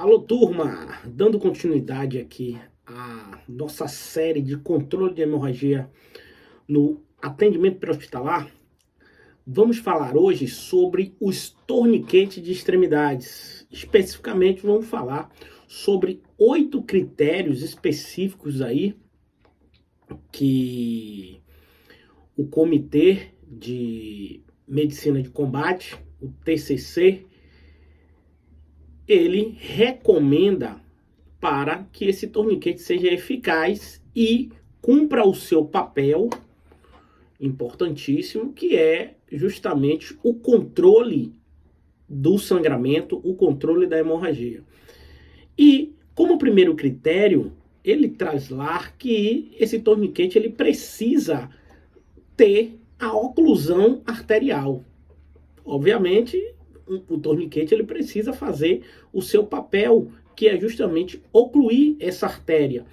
Alô, turma! Dando continuidade aqui à nossa série de controle de hemorragia no atendimento pré-hospitalar, vamos falar hoje sobre os torniquetes de extremidades. Especificamente, vamos falar sobre 8 critérios específicos aí que o Comitê de Medicina de Combate, o TCC, ele recomenda para que esse torniquete seja eficaz e cumpra o seu papel importantíssimo, que é justamente o controle do sangramento, o controle da hemorragia. E como primeiro critério, ele traz lá que esse torniquete ele precisa ter a oclusão arterial. Obviamente, o torniquete ele precisa fazer o seu papel, que é justamente ocluir essa artéria.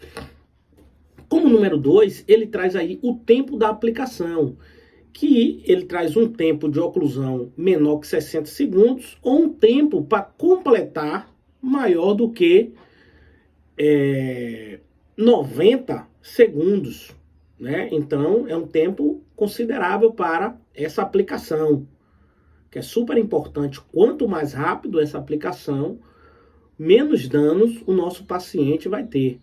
Como número 2, ele traz aí o tempo da aplicação, que ele traz um tempo de oclusão menor que 60 segundos ou um tempo para completar maior do que 90 segundos, né? Então, é um tempo considerável para essa aplicação, que é super importante. Quanto mais rápido essa aplicação, menos danos o nosso paciente vai ter.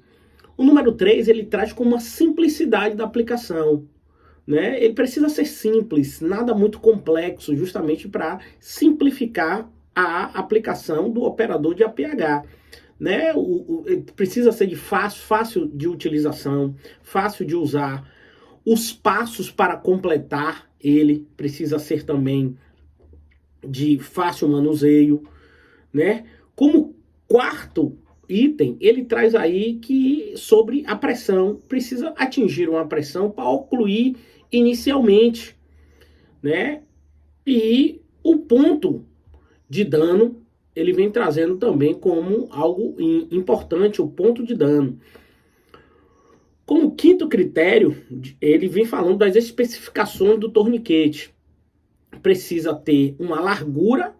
O número 3, ele traz como uma simplicidade da aplicação, né? Ele precisa ser simples, nada muito complexo, justamente para simplificar a aplicação do operador de APH. Né? Ele precisa ser de fácil de utilização, fácil de usar. Os passos para completar ele precisa ser também de fácil manuseio, né? Como quarto item, ele traz aí que sobre a pressão, precisa atingir uma pressão para ocluir inicialmente, né? E o ponto de dano, ele vem trazendo também como algo importante, o ponto de dano. Como quinto critério, ele vem falando das especificações do torniquete. Precisa ter uma largura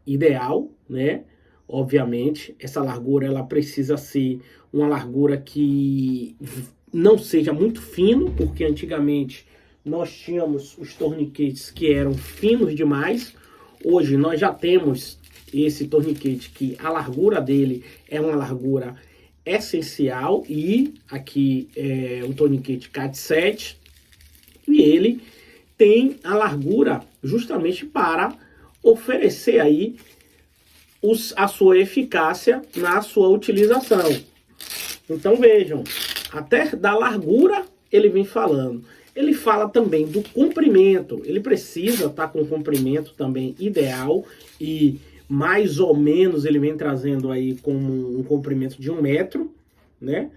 ideal, né? Obviamente, essa largura ela precisa ser uma largura que não seja muito fino, porque antigamente nós tínhamos os torniquetes que eram finos demais. Hoje nós já temos esse torniquete que a largura dele é uma largura essencial, e aqui é um torniquete CAT7, e ele tem a largura justamente para oferecer aí a sua eficácia na sua utilização. Então vejam, até da largura ele vem falando. Ele fala também do comprimento, ele precisa estar com um comprimento também ideal, e mais ou menos ele vem trazendo aí como um comprimento de 1 metro, né?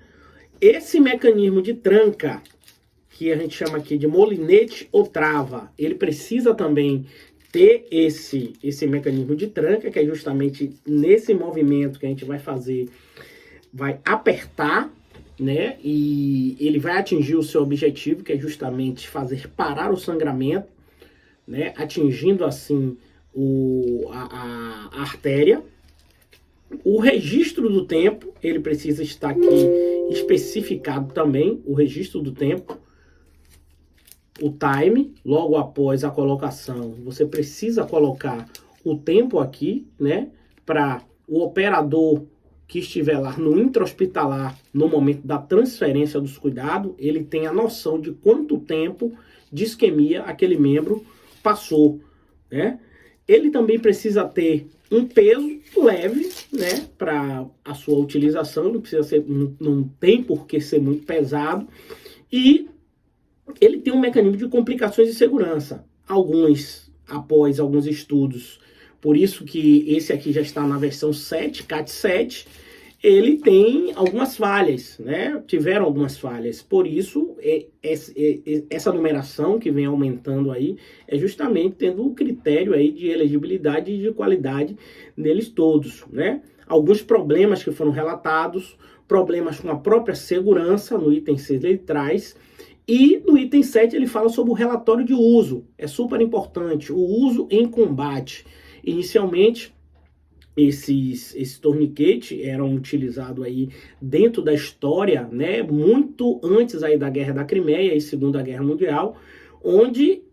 Esse mecanismo de tranca, que a gente chama aqui de molinete ou trava, ele precisa também ter esse mecanismo de tranca, que é justamente nesse movimento que a gente vai fazer, vai apertar, né? E ele vai atingir o seu objetivo, que é justamente fazer parar o sangramento, né? Atingindo assim a artéria. O registro do tempo, ele precisa estar aqui especificado também, o registro do tempo. O time, logo após a colocação, você precisa colocar o tempo aqui, né? Para o operador que estiver lá no intra-hospitalar, no momento da transferência dos cuidados, ele tem a noção de quanto tempo de isquemia aquele membro passou, né? Ele também precisa ter um peso leve, né, para a sua utilização, não precisa ser, não tem por que ser muito pesado, e ele tem um mecanismo de complicações de segurança, após alguns estudos, por isso que esse aqui já está na versão 7, CAT7, ele tem algumas falhas, né? Tiveram algumas falhas, por isso essa numeração que vem aumentando aí é justamente tendo o critério aí de elegibilidade e de qualidade neles todos, né? Alguns problemas que foram relatados, problemas com a própria segurança, no item 6 ele traz, e no item 7 ele fala sobre o relatório de uso, é super importante, o uso em combate. Inicialmente, esses torniquetes eram utilizados aí dentro da história, né, muito antes aí da Guerra da Crimeia e Segunda Guerra Mundial, onde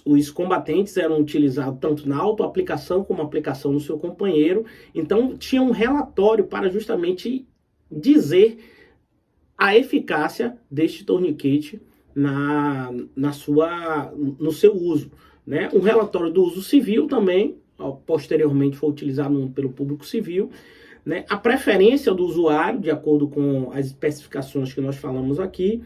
os combatentes eram utilizados tanto na autoaplicação como aplicação no seu companheiro. Então tinha um relatório para justamente dizer a eficácia deste torniquete no seu uso, né? Um relatório do uso civil também, posteriormente foi utilizado pelo público civil, né? A preferência do usuário, de acordo com as especificações que nós falamos aqui.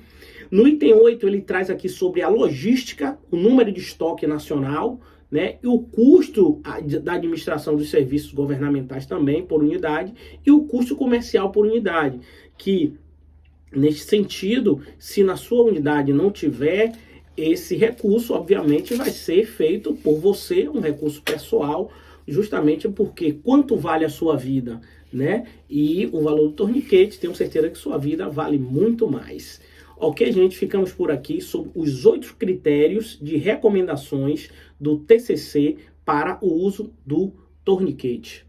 No item 8, ele traz aqui sobre a logística, o número de estoque nacional, né? E o custo da administração dos serviços governamentais também, por unidade, e o custo comercial por unidade, que, neste sentido, se na sua unidade não tiver esse recurso, obviamente vai ser feito por você, um recurso pessoal, justamente porque quanto vale a sua vida, né? E o valor do torniquete, tenho certeza que sua vida vale muito mais. Ok, gente? Ficamos por aqui sobre os 8 critérios de recomendações do TCC para o uso do torniquete.